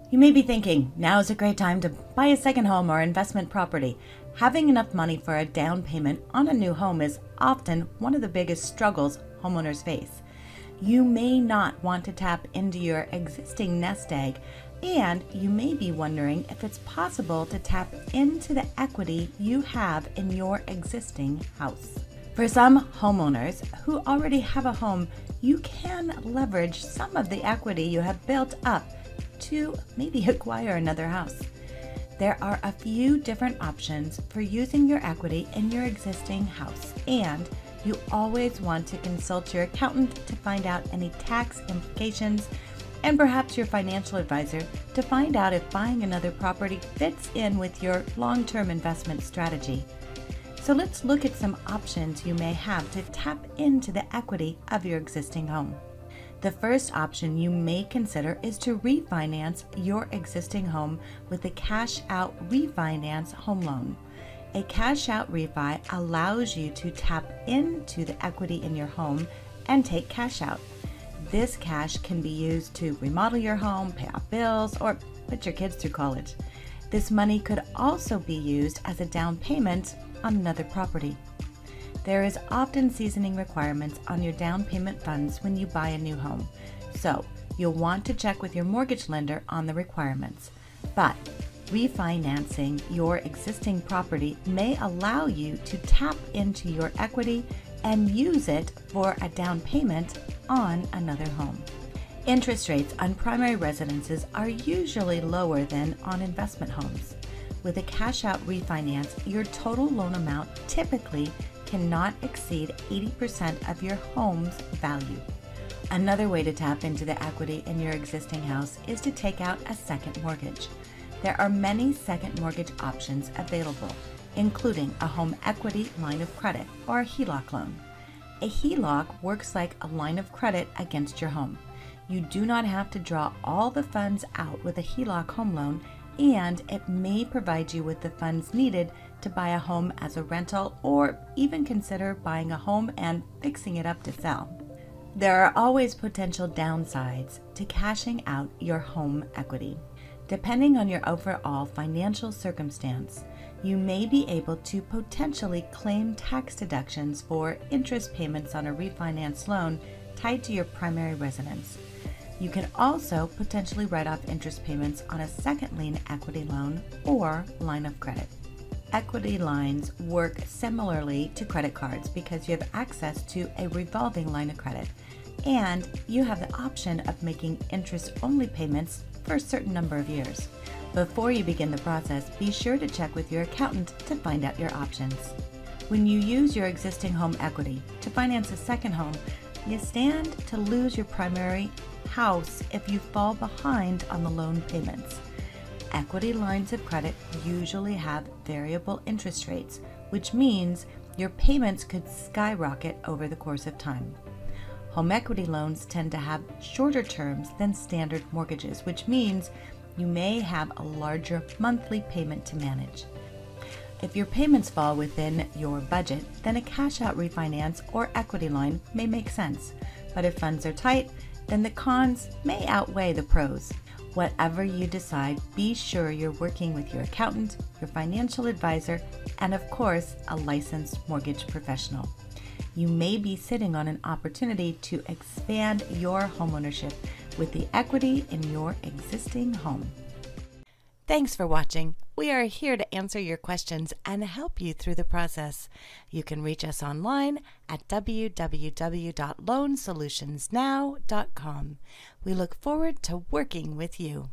You may be thinking, now is a great time to buy a second home or investment property. Having enough money for a down payment on a new home is often one of the biggest struggles homeowners face. You may not want to tap into your existing nest egg, and you may be wondering if it's possible to tap into the equity you have in your existing house. For some homeowners who already have a home, you can leverage some of the equity you have built up to maybe acquire another house. There are a few different options for using your equity in your existing house, and you always want to consult your accountant to find out any tax implications, and perhaps your financial advisor to find out if buying another property fits in with your long-term investment strategy. So let's look at some options you may have to tap into the equity of your existing home. The first option you may consider is to refinance your existing home with a cash-out refinance home loan. A cash-out refi allows you to tap into the equity in your home and take cash out. This cash can be used to remodel your home, pay off bills, or put your kids through college. This money could also be used as a down payment on another property. There is often seasoning requirements on your down payment funds when you buy a new home, so you'll want to check with your mortgage lender on the requirements. But refinancing your existing property may allow you to tap into your equity and use it for a down payment on another home. Interest rates on primary residences are usually lower than on investment homes. With a cash-out refinance, your total loan amount typically cannot exceed 80% of your home's value. Another way to tap into the equity in your existing house is to take out a second mortgage. There are many second mortgage options available, including a home equity line of credit or a HELOC loan. A HELOC works like a line of credit against your home. You do not have to draw all the funds out with a HELOC home loan, and it may provide you with the funds needed to buy a home as a rental or even consider buying a home and fixing it up to sell. There are always potential downsides to cashing out your home equity. Depending on your overall financial circumstance, you may be able to potentially claim tax deductions for interest payments on a refinance loan tied to your primary residence. You can also potentially write off interest payments on a second lien equity loan or line of credit. Equity lines work similarly to credit cards because you have access to a revolving line of credit, and you have the option of making interest-only payments for a certain number of years. Before you begin the process, be sure to check with your accountant to find out your options. When you use your existing home equity to finance a second home, you stand to lose your primary house if you fall behind on the loan payments. Equity lines of credit usually have variable interest rates, which means your payments could skyrocket over the course of time. Home equity loans tend to have shorter terms than standard mortgages, which means you may have a larger monthly payment to manage. If your payments fall within your budget, then a cash-out refinance or equity line may make sense. But if funds are tight, then the cons may outweigh the pros. Whatever you decide, be sure you're working with your accountant, your financial advisor, and of course, a licensed mortgage professional. You may be sitting on an opportunity to expand your homeownership with the equity in your existing home. Thanks for watching. We are here to answer your questions and help you through the process. You can reach us online at www.loansolutionsnow.com. We look forward to working with you.